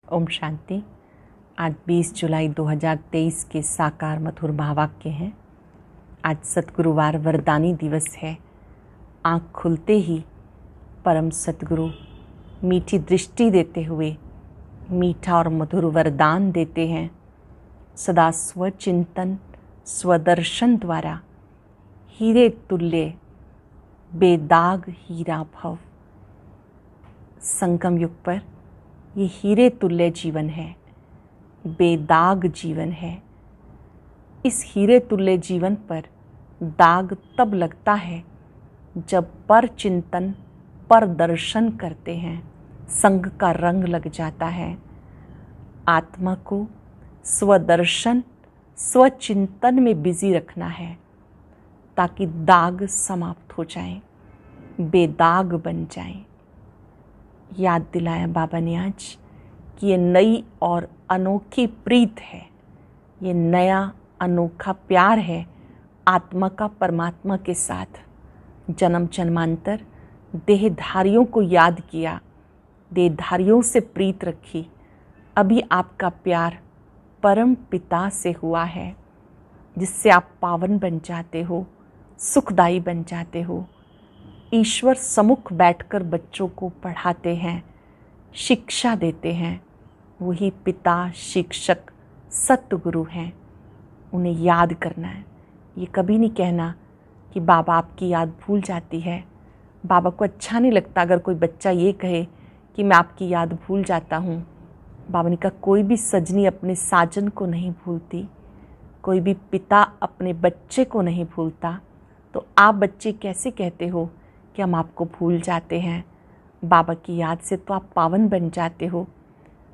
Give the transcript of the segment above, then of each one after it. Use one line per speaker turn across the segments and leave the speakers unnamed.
ओम शांति। आज 20 जुलाई 2023 के साकार मधुर महावाक्य हैं। आज सतगुरुवार वरदानी दिवस है। आँख खुलते ही परम सतगुरु मीठी दृष्टि देते हुए मीठा और मधुर वरदान देते हैं। सदा स्वचिंतन स्वदर्शन द्वारा हीरे तुल्य बेदाग हीरा भव। संगम युग पर ये हीरे तुल्य जीवन है, बेदाग जीवन है। इस हीरे तुल्य जीवन पर दाग तब लगता है जब पर चिंतन पर दर्शन करते हैं, संग का रंग लग जाता है। आत्मा को स्वदर्शन स्वचिंतन में बिजी रखना है ताकि दाग समाप्त हो जाए, बेदाग बन जाए। याद दिलाया बाबा ने आज कि ये नई और अनोखी प्रीत है, ये नया अनोखा प्यार है आत्मा का परमात्मा के साथ। जन्म जन्मांतर देहधारियों को याद किया, देहधारियों से प्रीत रखी। अभी आपका प्यार परम पिता से हुआ है, जिससे आप पावन बन जाते हो, सुखदायी बन जाते हो। ईश्वर सम्मुख बैठकर बच्चों को पढ़ाते हैं, शिक्षा देते हैं। वही पिता, शिक्षक, सतगुरु हैं। उन्हें याद करना है। ये कभी नहीं कहना कि बाबा आपकी याद भूल जाती है। बाबा को अच्छा नहीं लगता अगर कोई बच्चा ये कहे कि मैं आपकी याद भूल जाता हूँ। बाबा ने कहा कोई भी सजनी अपने साजन को नहीं भूलती, कोई भी पिता अपने बच्चे को नहीं भूलता। तो आप बच्चे कैसे कहते हो कि हम आपको भूल जाते हैं? बाबा की याद से तो आप पावन बन जाते हो।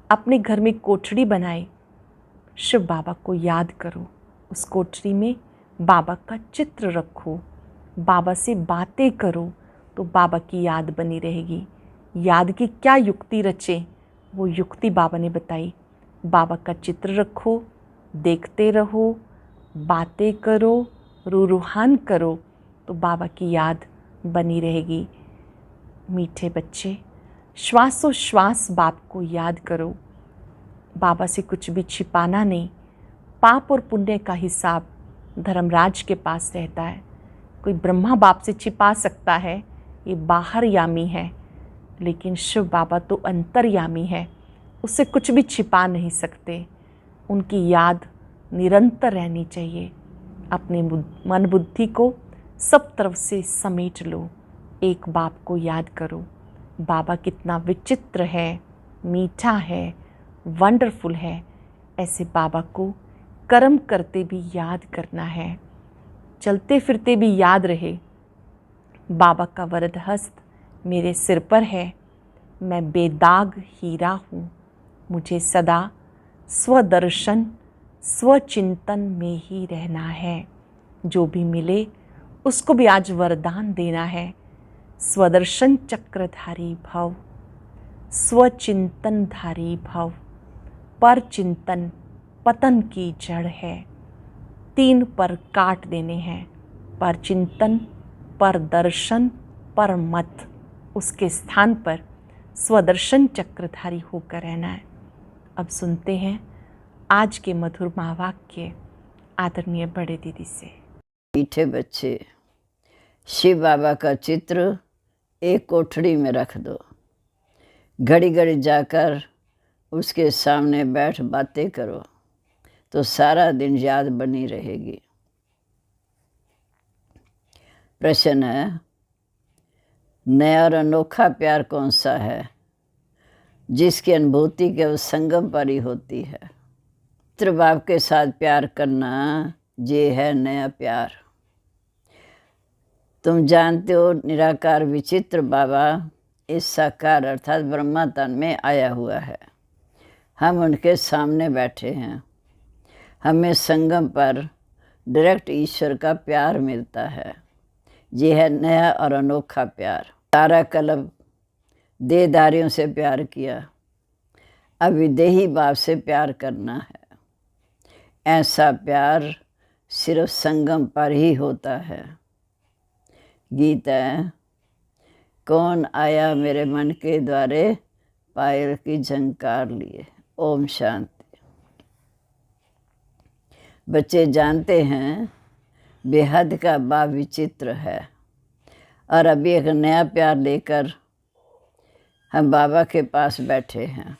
अपने घर में कोठरी बनाए, शिव बाबा को याद करो, उस कोठरी में बाबा का चित्र रखो, बाबा से बातें करो, तो बाबा की याद बनी रहेगी। याद की क्या युक्ति रचे, वो युक्ति बाबा ने बताई। बाबा का चित्र रखो, देखते रहो, बातें करो, रूहान करो, तो बाबा की याद बनी रहेगी। मीठे बच्चे, श्वासोश्वास बाप को याद करो। बाबा से कुछ भी छिपाना नहीं। पाप और पुण्य का हिसाब धर्मराज के पास रहता है। कोई ब्रह्मा बाप से छिपा सकता है, ये बाहर यामी है, लेकिन शिव बाबा तो अंतर्यामी है, उससे कुछ भी छिपा नहीं सकते। उनकी याद निरंतर रहनी चाहिए। अपने मन बुद्धि को सब तरफ से समेट लो, एक बाप को याद करो। बाबा कितना विचित्र है, मीठा है, वंडरफुल है। ऐसे बाबा को कर्म करते भी याद करना है, चलते फिरते भी याद रहे। बाबा का वरद हस्त मेरे सिर पर है, मैं बेदाग हीरा हूँ। मुझे सदा स्वदर्शन स्वचिंतन में ही रहना है। जो भी मिले उसको भी आज वरदान देना है। स्वदर्शन चक्रधारी भव, स्वचिंतनधारी भव। पर चिंतन पतन की जड़ है, 3 पर काट देने हैं। पर चिंतन, पर दर्शन, पर मत। उसके स्थान पर स्वदर्शन चक्रधारी होकर रहना है। अब सुनते हैं आज के मधुर महावाक्य आदरणीय बड़े दीदी से।
मीठे बच्चे, शिव बाबा का चित्र एक कोठड़ी में रख दो। घड़ी घड़ी जाकर उसके सामने बैठ बातें करो, तो सारा दिन याद बनी रहेगी। प्रश्न है, नया और अनोखा प्यार कौन सा है जिसकी अनुभूति केवल संगम पर ही होती है? मित्र बाप के साथ प्यार करना, ये है नया प्यार। तुम जानते हो निराकार विचित्र बाबा इस साकार अर्थात ब्रह्मा तन में आया हुआ है। हम उनके सामने बैठे हैं। हमें संगम पर डायरेक्ट ईश्वर का प्यार मिलता है। ये है नया और अनोखा प्यार। सारा कल्प देहधारियों से प्यार किया, अब विदेही बाप से प्यार करना है। ऐसा प्यार सिर्फ संगम पर ही होता है। गीत है, कौन आया मेरे मन के द्वारे, पायल की झंकार लिए। ओम शांति। बच्चे जानते हैं बेहद का बा विचित्र है, और अभी एक नया प्यार लेकर हम बाबा के पास बैठे हैं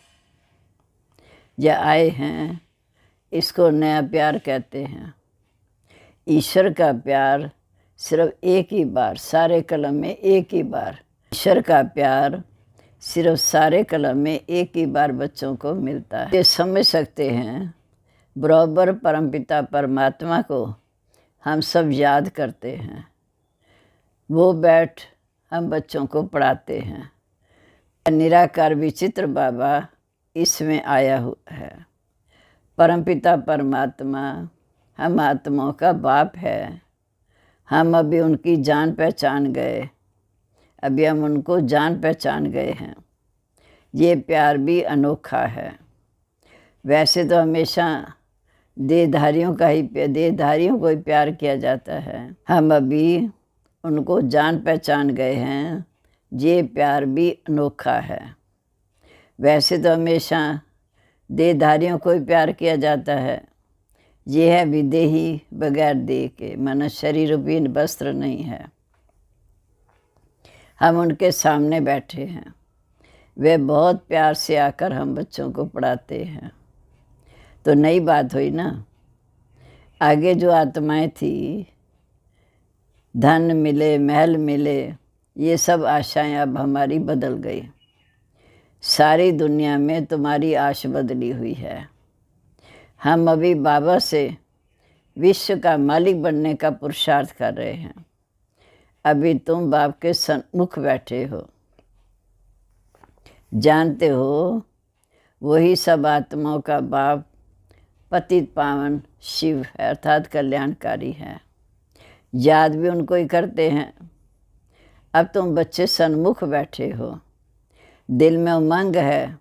या आए हैं। इसको नया प्यार कहते हैं। ईश्वर का प्यार सिर्फ एक ही बार, सारे कलम में एक ही बार। ईश्वर का प्यार सिर्फ सारे कलम में एक ही बार बच्चों को मिलता है। ये समझ सकते हैं, बराबर परमपिता परमात्मा को हम सब याद करते हैं। वो बैठ हम बच्चों को पढ़ाते हैं। निराकार विचित्र बाबा इसमें आया हुआ है। परमपिता परमात्मा हम आत्माओं का बाप है। हम अभी उनकी जान पहचान गए, अभी हम उनको जान पहचान गए हैं। ये प्यार भी अनोखा है। वैसे तो हमेशा देहधारियों को ही प्यार किया जाता है। हम अभी उनको जान पहचान गए हैं। ये प्यार भी अनोखा है। वैसे तो हमेशा देहधारियों को ही प्यार किया जाता है। ये है विदेही, बगैर देह के, माना शरीर रूपी वस्त्र नहीं है। हम उनके सामने बैठे हैं। वे बहुत प्यार से आकर हम बच्चों को पढ़ाते हैं। तो नई बात हुई ना। आगे जो आत्माएं थी, धन मिले, महल मिले, ये सब आशाएं अब हमारी बदल गई। सारी दुनिया में तुम्हारी आश बदली हुई है। हम अभी बाबा से विश्व का मालिक बनने का पुरुषार्थ कर रहे हैं। अभी तुम बाप के सन्मुख बैठे हो। जानते हो वही सब आत्माओं का बाप पतित पावन शिव है, अर्थात कल्याणकारी है। याद भी उनको ही करते हैं। अब तुम बच्चे सन्मुख बैठे हो। दिल में उमंग है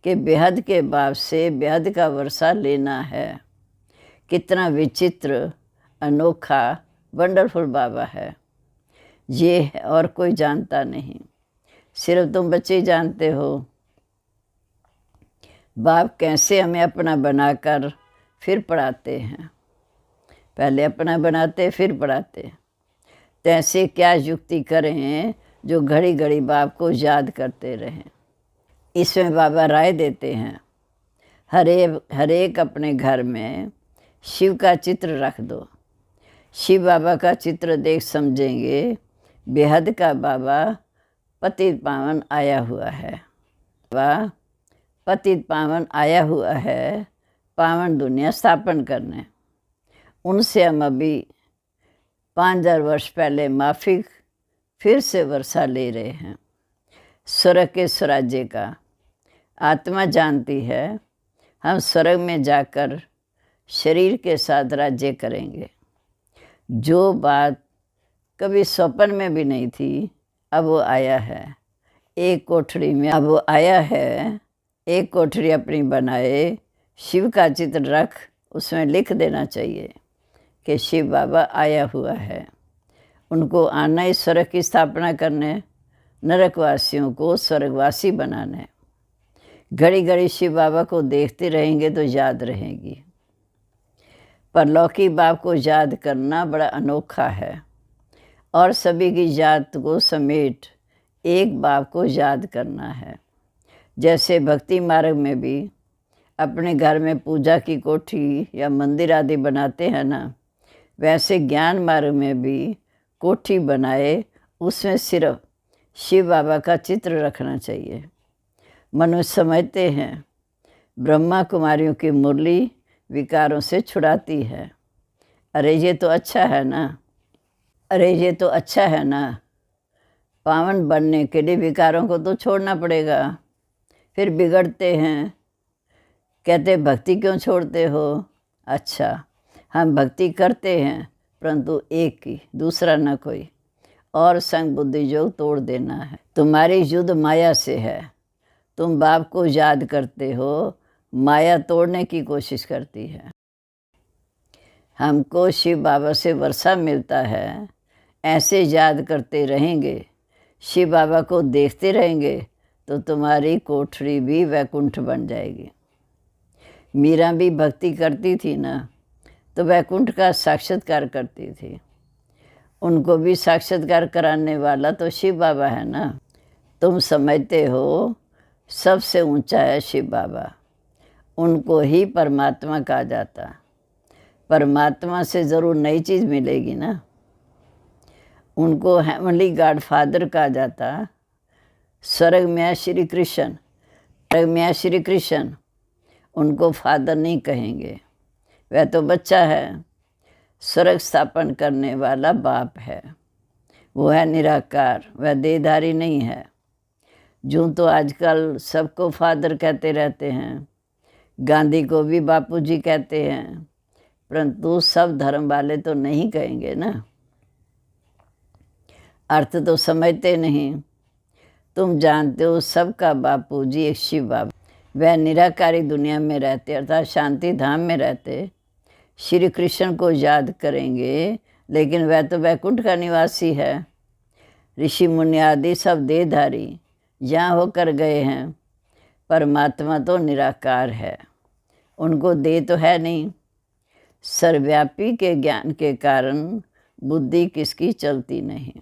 कि बेहद के बाप से बेहद का वर्षा लेना है। कितना विचित्र, अनोखा, वंडरफुल बाबा है। ये है और कोई जानता नहीं, सिर्फ तुम बच्चे जानते हो। बाप कैसे हमें अपना बनाकर फिर पढ़ाते हैं। पहले अपना बनाते फिर पढ़ाते। तैसे क्या युक्ति करें जो घड़ी घड़ी बाप को याद करते रहें। इसमें बाबा राय देते हैं, हर एक अपने घर में शिव का चित्र रख दो। शिव बाबा का चित्र देख समझेंगे बेहद का बाबा पतित पावन आया हुआ है। बाबा पतित पावन आया हुआ है पावन दुनिया स्थापन करने। उनसे हम अभी 5000 वर्ष पहले माफिक फिर से वर्षा ले रहे हैं, स्वर्ग के स्वराज्य का। आत्मा जानती है हम स्वर्ग में जाकर शरीर के साथ राज्य करेंगे। जो बात कभी स्वप्न में भी नहीं थी, अब वो आया है। एक कोठरी में अब वो आया है। एक कोठरी अपनी बनाए, शिव का चित्र रख, उसमें लिख देना चाहिए कि शिव बाबा आया हुआ है। उनको आना ही स्वर्ग की स्थापना करने, नरकवासियों को स्वर्गवासी बनाने। घड़ी घड़ी शिव बाबा को देखते रहेंगे तो याद रहेगी। परलौकिक बाप को याद करना बड़ा अनोखा है, और सभी की याद को समेट एक बाप को याद करना है। जैसे भक्ति मार्ग में भी अपने घर में पूजा की कोठी या मंदिर आदि बनाते हैं ना, वैसे ज्ञान मार्ग में भी कोठी बनाए, उसमें सिर्फ शिव बाबा का चित्र रखना चाहिए। मनुष्य समझते हैं ब्रह्मा कुमारियों की मुरली विकारों से छुड़ाती है। अरे ये तो अच्छा है ना, अरे ये तो अच्छा है ना। पावन बनने के लिए विकारों को तो छोड़ना पड़ेगा। फिर बिगड़ते हैं, कहते भक्ति क्यों छोड़ते हो। अच्छा, हम भक्ति करते हैं परंतु एक ही, दूसरा न कोई। और संग बुद्धि योग तोड़ देना है। तुम्हारी युद्ध माया से है। तुम बाप को याद करते हो, माया तोड़ने की कोशिश करती है। हमको शिव बाबा से वर्षा मिलता है। ऐसे याद करते रहेंगे, शिव बाबा को देखते रहेंगे तो तुम्हारी कोठरी भी वैकुंठ बन जाएगी। मीरा भी भक्ति करती थी ना, तो वैकुंठ का साक्षात्कार करती थी। उनको भी साक्षात्कार कराने वाला तो शिव बाबा है ना। तुम समझते हो सबसे ऊंचा है शिव बाबा, उनको ही परमात्मा कहा जाता। परमात्मा से ज़रूर नई चीज़ मिलेगी ना। उनको हेवनली गॉड फादर कहा जाता। स्वर्ग में श्री कृष्ण, स्वर्ग में श्री कृष्ण, उनको फादर नहीं कहेंगे, वह तो बच्चा है। स्वर्ग स्थापन करने वाला बाप है, वो है निराकार, वह देहधारी नहीं है। जो तो आजकल सबको फादर कहते रहते हैं, गांधी को भी बापूजी कहते हैं, परंतु सब धर्म वाले तो नहीं कहेंगे ना, अर्थ तो समझते नहीं। तुम जानते हो सबका बापूजी एक शिव बाबा, वह निराकारी दुनिया में रहते अर्थात शांति धाम में रहते, श्री कृष्ण को याद करेंगे, लेकिन वह तो वैकुंठ का निवासी है। ऋषि मुनि आदि सब देहधारी यहाँ होकर गए हैं। परमात्मा तो निराकार है, उनको देह तो है नहीं। सर्वव्यापी के ज्ञान के कारण बुद्धि किसकी चलती नहीं।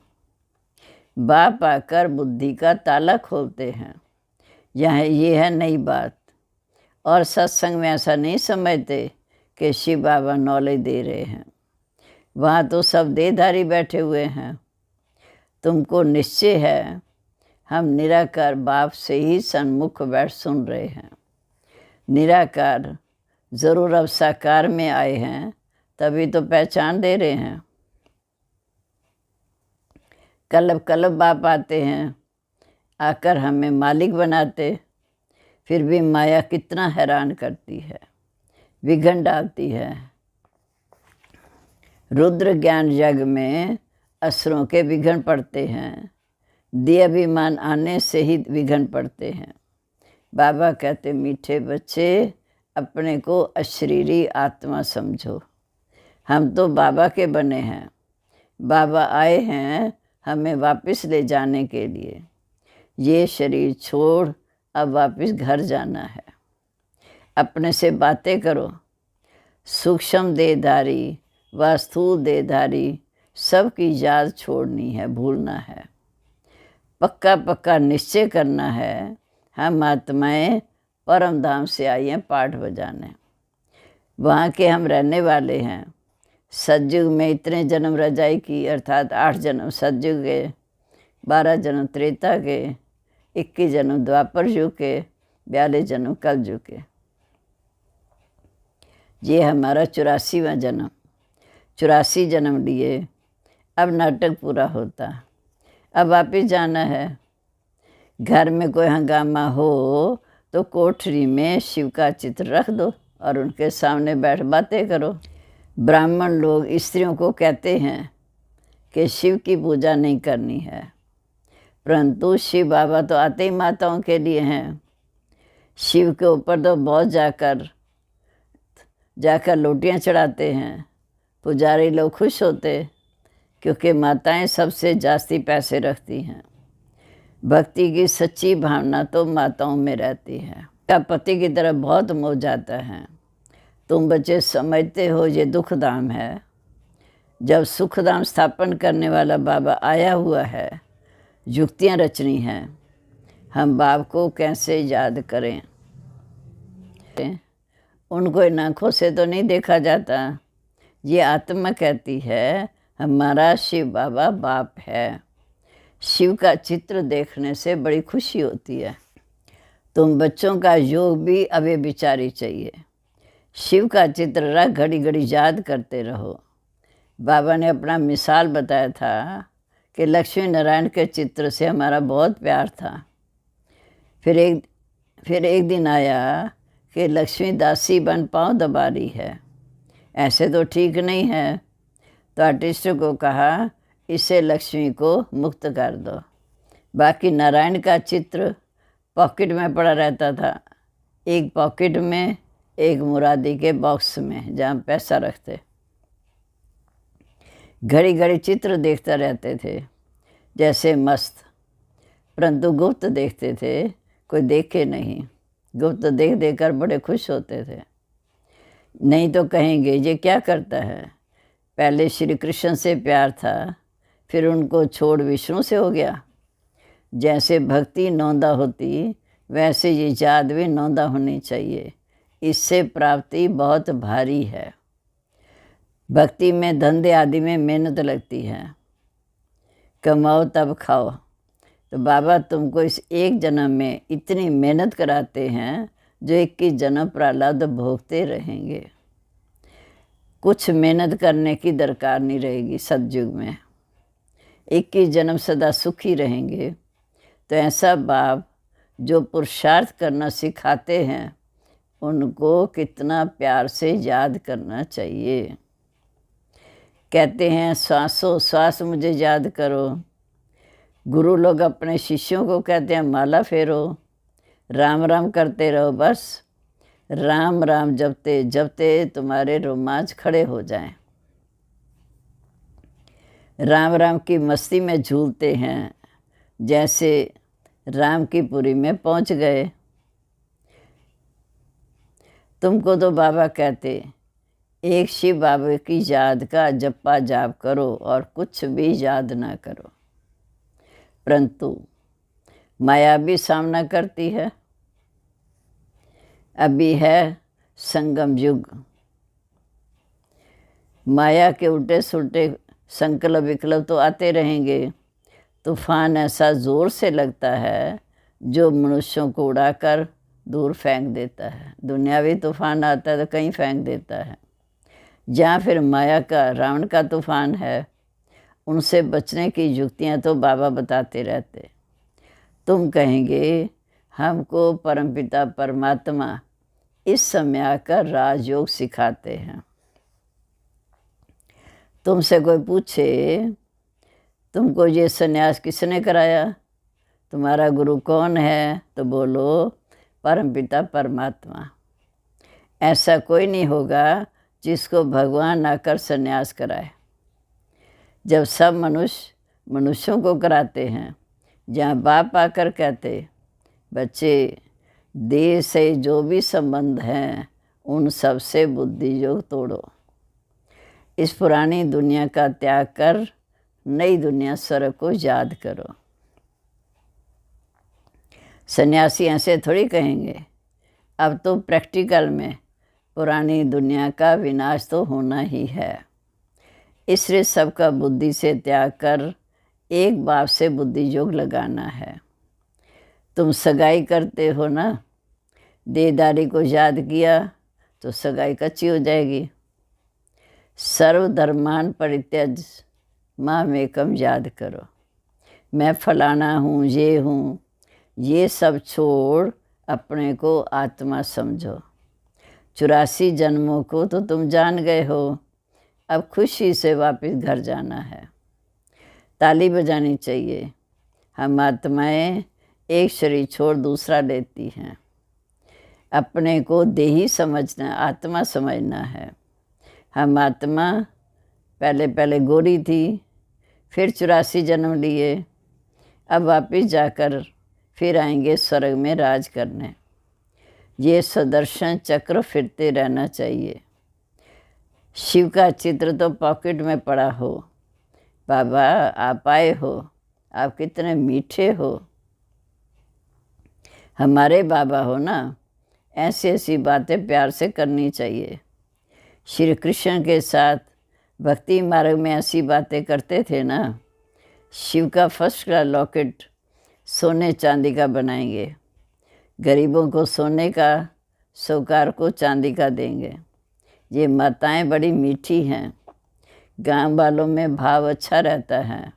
बाप आकर बुद्धि का ताला खोलते हैं। यहाँ ये है नई बात। और सत्संग में ऐसा नहीं समझते कि शिव बाबा नॉलेज दे रहे हैं, वहाँ तो सब देहधारी बैठे हुए हैं। तुमको निश्चय है हम निराकार बाप से ही सन्मुख बैठ सुन रहे हैं। निराकार ज़रूर अब साकार में आए हैं, तभी तो पहचान दे रहे हैं। कलब कलब बाप आते हैं, आकर हमें मालिक बनाते, फिर भी माया कितना हैरान करती है, विघन डालती है। रुद्र ज्ञान जग में असुरों के विघन पड़ते हैं, देह अभिमान आने से ही विघन पड़ते हैं। बाबा कहते मीठे बच्चे अपने को अशरीरी आत्मा समझो, हम तो बाबा के बने हैं। बाबा आए हैं हमें वापस ले जाने के लिए। ये शरीर छोड़ अब वापस घर जाना है। अपने से बातें करो। सूक्ष्म देहधारी व स्थूल देहधारी सबकी याद छोड़नी है, भूलना है। पक्का पक्का निश्चय करना है, हम आत्माएं परम धाम से आई हैं पाठ बजाने। वहाँ के हम रहने वाले हैं। सतयुग में इतने जन्म रजाई की, अर्थात 8 जन्म सतयुग के, 12 जन्म त्रेता के, 21 जन्म द्वापर युग के, 42 जन्म कलयुग के। ये हमारा 84वां जन्म, 84 जन्म लिए। अब नाटक पूरा होता, अब वापिस जाना है। घर में कोई हंगामा हो तो कोठरी में शिव का चित्र रख दो और उनके सामने बैठ बातें करो। ब्राह्मण लोग स्त्रियों को कहते हैं कि शिव की पूजा नहीं करनी है, परंतु शिव बाबा तो आते ही माताओं के लिए हैं। शिव के ऊपर तो बहुत जाकर लोटियां चढ़ाते हैं। पुजारी लोग खुश होते, क्योंकि माताएं सबसे जास्ती पैसे रखती हैं। भक्ति की सच्ची भावना तो माताओं में रहती है। का पति की तरफ बहुत मोह जाता है। तुम बच्चे समझते हो ये दुखधाम है। जब सुखधाम स्थापन करने वाला बाबा आया हुआ है, युक्तियाँ रचनी हैं। हम बाप को कैसे याद करें? उनको इन आँखों से तो नहीं देखा जाता। ये आत्मा कहती है हमारा शिव बाबा बाप है। शिव का चित्र देखने से बड़ी खुशी होती है। तुम बच्चों का योग भी अवे विचारी चाहिए। शिव का चित्र रख घड़ी घड़ी याद करते रहो। बाबा ने अपना मिसाल बताया था कि लक्ष्मी नारायण के चित्र से हमारा बहुत प्यार था। फिर एक दिन आया कि लक्ष्मी दासी बन पाँव दबा रही है, ऐसे तो ठीक नहीं है। तो आर्टिस्ट को कहा इसे लक्ष्मी को मुक्त कर दो। बाकी नारायण का चित्र पॉकेट में पड़ा रहता था, एक पॉकेट में, एक मुरादी के बॉक्स में जहाँ पैसा रखते। घड़ी घड़ी चित्र देखते रहते थे जैसे मस्त, परंतु गुप्त देखते थे, कोई देखे नहीं। गुप्त देख देख कर बड़े खुश होते थे। नहीं तो कहेंगे ये क्या करता है। पहले श्री कृष्ण से प्यार था, फिर उनको छोड़ विष्णु से हो गया। जैसे भक्ति नौंदा होती, वैसे ये याद भी नौंदा होनी चाहिए। इससे प्राप्ति बहुत भारी है। भक्ति में धंधे आदि में मेहनत लगती है। कमाओ तब खाओ। तो बाबा तुमको इस एक जन्म में इतनी मेहनत कराते हैं जो 21 जन्म प्रहलाद भोगते रहेंगे। कुछ मेहनत करने की दरकार नहीं रहेगी सतयुग में। 21 जन्म सदा सुखी रहेंगे। तो ऐसा बाप जो पुरुषार्थ करना सिखाते हैं, उनको कितना प्यार से याद करना चाहिए। कहते हैं श्वासों श्वास मुझे याद करो। गुरु लोग अपने शिष्यों को कहते हैं माला फेरो, राम राम करते रहो। बस राम राम जपते जपते तुम्हारे रोमांच खड़े हो जाएं। राम राम की मस्ती में झूलते हैं, जैसे राम की पुरी में पहुंच गए। तुमको तो बाबा कहते एक शिव बाबा की याद का जप्पा जाप करो और कुछ भी याद ना करो। परंतु माया भी सामना करती है। अभी है संगम युग। माया के उल्टे सुलटे संकल्प विकल्प तो आते रहेंगे। तूफान ऐसा ज़ोर से लगता है जो मनुष्यों को उड़ाकर दूर फेंक देता है। दुनियावी तूफान आता है तो कहीं फेंक देता है। जहाँ फिर माया का रावण का तूफान है, उनसे बचने की युक्तियाँ तो बाबा बताते रहते। तुम कहेंगे हमको परमपिता परमात्मा इस समय आकर राजयोग सिखाते हैं। तुमसे कोई पूछे तुमको ये सन्यास किसने कराया, तुम्हारा गुरु कौन है, तो बोलो परमपिता परमात्मा। ऐसा कोई नहीं होगा जिसको भगवान आकर सन्यास कराए। जब सब मनुष्यों को कराते हैं, जहाँ बाप आकर कहते बच्चे देह से जो भी संबंध हैं उन सब से बुद्धि योग तोड़ो। इस पुरानी दुनिया का त्याग कर नई दुनिया स्वर्ग को याद करो। सन्यासी ऐसे थोड़ी कहेंगे। अब तो प्रैक्टिकल में पुरानी दुनिया का विनाश तो होना ही है। इसलिए सबका बुद्धि से त्याग कर एक बाप से बुद्धि योग लगाना है। तुम सगाई करते हो ना, देहदारी को याद किया तो सगाई कच्ची हो जाएगी। सर्वधर्मान परित्यज मामेकम याद करो। मैं फलाना हूँ, ये हूँ, ये सब छोड़ अपने को आत्मा समझो। 84 जन्मों को तो तुम जान गए हो। अब खुशी से वापस घर जाना है। ताली बजानी चाहिए। हम आत्माएं एक शरीर छोड़ दूसरा लेती हैं। अपने को देही समझना, आत्मा समझना है। हम आत्मा पहले गोरी थी, फिर 84 जन्म लिए, अब वापस जाकर फिर आएंगे स्वर्ग में राज करने। ये सुदर्शन चक्र फिरते रहना चाहिए। शिव का चित्र तो पॉकेट में पड़ा हो। बाबा आप आए हो, आप कितने मीठे हो, हमारे बाबा हो ना। ऐसी ऐसी बातें प्यार से करनी चाहिए। श्री कृष्ण के साथ भक्ति मार्ग में ऐसी बातें करते थे ना। शिव का फर्स्ट क्लास लॉकेट सोने चांदी का बनाएंगे। गरीबों को सोने का, साहूकार को चांदी का देंगे। ये माताएं बड़ी मीठी हैं। गांव वालों में भाव अच्छा रहता है।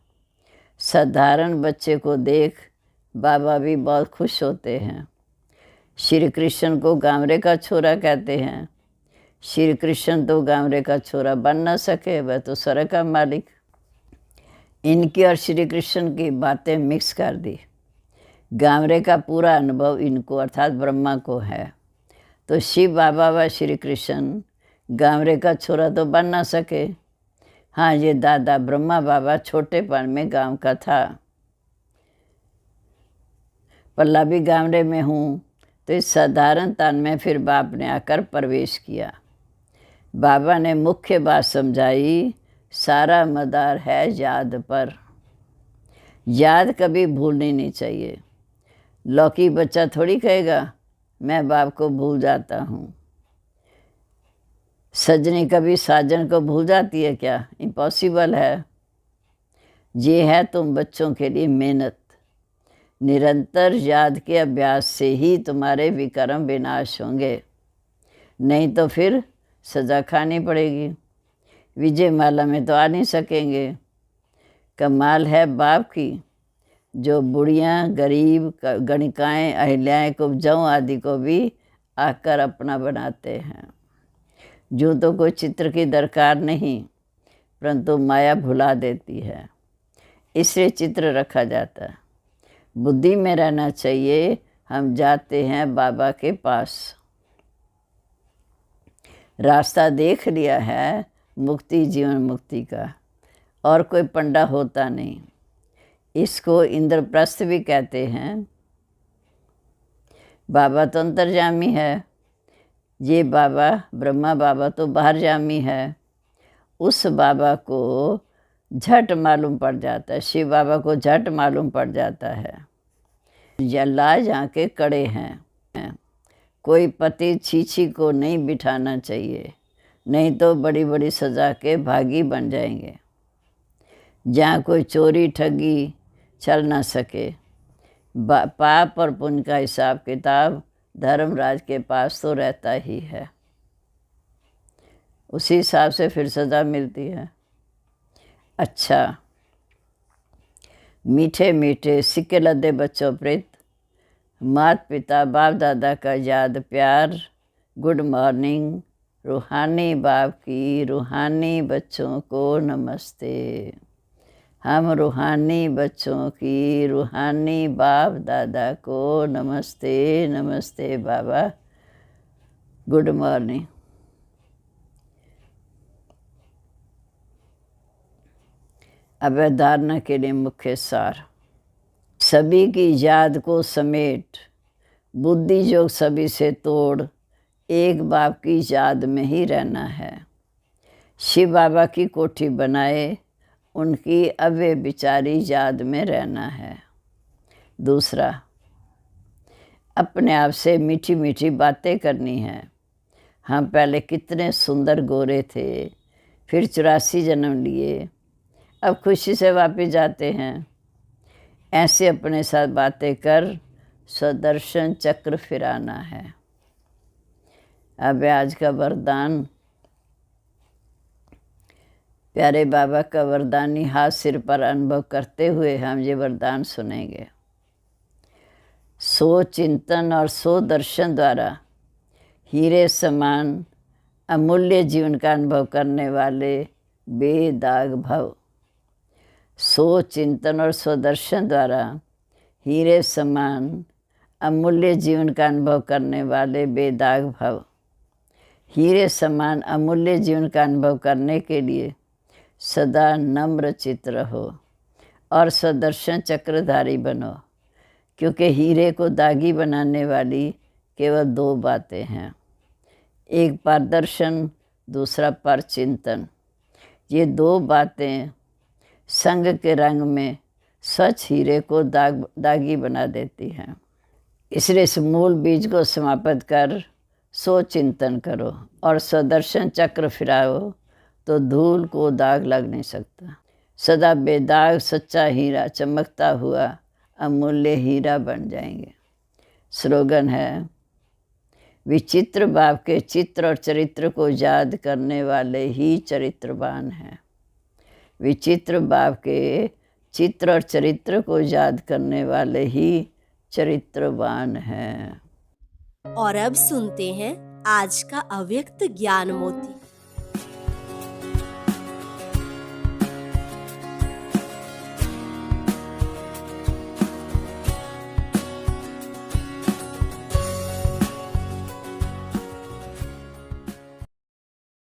साधारण बच्चे को देख बाबा भी बहुत खुश होते हैं। श्री कृष्ण को गामरे का छोरा कहते हैं। श्री कृष्ण तो गामरे का छोरा बन न सके, वह तो स्वर्ग का मालिक। इनकी और श्री कृष्ण की बातें मिक्स कर दी। गामरे का पूरा अनुभव इनको अर्थात ब्रह्मा को है। तो शिव बाबा व श्री कृष्ण गामरे का छोरा तो बन ना सके। हाँ, ये दादा ब्रह्मा बाबा छोटेपन में गांव का था। पल्ला भी गामरे में हूँ, तो इस साधारण तन में फिर बाप ने आकर प्रवेश किया। बाबा ने मुख्य बात समझाई, सारा मदार है याद पर। याद कभी भूलनी नहीं चाहिए। लौकी बच्चा थोड़ी कहेगा मैं बाप को भूल जाता हूँ। सजनी कभी साजन को भूल जाती है क्या? इम्पॉसिबल है। ये है तुम बच्चों के लिए मेहनत। निरंतर याद के अभ्यास से ही तुम्हारे विकर्म विनाश होंगे, नहीं तो फिर सजा खानी पड़ेगी। विजय माला में तो आ नहीं सकेंगे। कमाल है बाप की, जो बुढ़ियाँ, गरीब, गणिकाएँ, अहिल्याएँ, कुब्जाओं आदि को भी आकर अपना बनाते हैं। जो तो कोई चित्र की दरकार नहीं, परंतु माया भुला देती है, इसलिए चित्र रखा जाता है। बुद्धि में रहना चाहिए। हम जाते हैं बाबा के पास। रास्ता देख लिया है मुक्ति, जीवन मुक्ति का, और कोई पंडा होता नहीं। इसको इंद्रप्रस्थ भी कहते हैं। बाबा तो अंतर्यामी है। ये बाबा, ब्रह्मा बाबा तो बाहरयामी है। उस बाबा को झट मालूम पड़ जाता है, शिव बाबा को झट मालूम पड़ जाता है। लाज आंखें कड़े हैं। कोई पति छीछी को नहीं बिठाना चाहिए, नहीं तो बड़ी बड़ी सज़ा के भागी बन जाएंगे। जहाँ कोई चोरी ठगी चल ना सके। पाप और पुण्य का हिसाब किताब धर्मराज के पास तो रहता ही है, उसी हिसाब से फिर सज़ा मिलती है। अच्छा, मीठे मीठे सिक्के लदे बच्चों प्रीत, माता पिता बाप दादा का याद प्यार, गुड मॉर्निंग। रूहानी बाप की रूहानी बच्चों को नमस्ते। हम रूहानी बच्चों की रूहानी बाप दादा को नमस्ते। नमस्ते बाबा, गुड मॉर्निंग। अवधारणा के लिए मुख्य सार। सभी की याद को समेट, बुद्धि योग सभी से तोड़, एक बाप की याद में ही रहना है। शिव बाबा की कोठी बनाए, उनकी अव्यय विचारी याद में रहना है। दूसरा, अपने आप से मीठी मीठी बातें करनी है। हम पहले कितने सुंदर गोरे थे, फिर 84 जन्म लिए, अब खुशी से वापस जाते हैं। ऐसे अपने साथ बातें कर सुदर्शन चक्र फिराना है। अब आज का वरदान, प्यारे बाबा का वरदानी हाथ सिर पर अनुभव करते हुए हम ये वरदान सुनेंगे। सो चिंतन और सो दर्शन द्वारा हीरे समान अमूल्य जीवन का अनुभव करने वाले बेदाग भव। सो चिंतन और स्वदर्शन द्वारा हीरे समान अमूल्य जीवन का अनुभव करने वाले बेदाग भव। हीरे समान अमूल्य जीवन का अनुभव करने के लिए सदा नम्र चित्त रहो और स्वदर्शन चक्रधारी बनो, क्योंकि हीरे को दागी बनाने वाली केवल दो बातें हैं, एक पारदर्शन, दूसरा परचिंतन। ये दो बातें संग के रंग में स्वच्छ हीरे को दागी बना देती हैं। इसलिए इस मूल बीज को समाप्त कर सो चिंतन करो और स्वदर्शन चक्र फिराओ, तो धूल को दाग लग नहीं सकता। सदा बेदाग सच्चा हीरा चमकता हुआ अमूल्य हीरा बन जाएंगे। स्लोगन है, विचित्र बाप के चित्र और चरित्र को याद करने वाले ही चरित्रवान हैं। विचित्र बाप के चित्र और चरित्र को याद करने वाले ही चरित्रवान हैं।
और अब सुनते हैं आज का अव्यक्त ज्ञान मोती।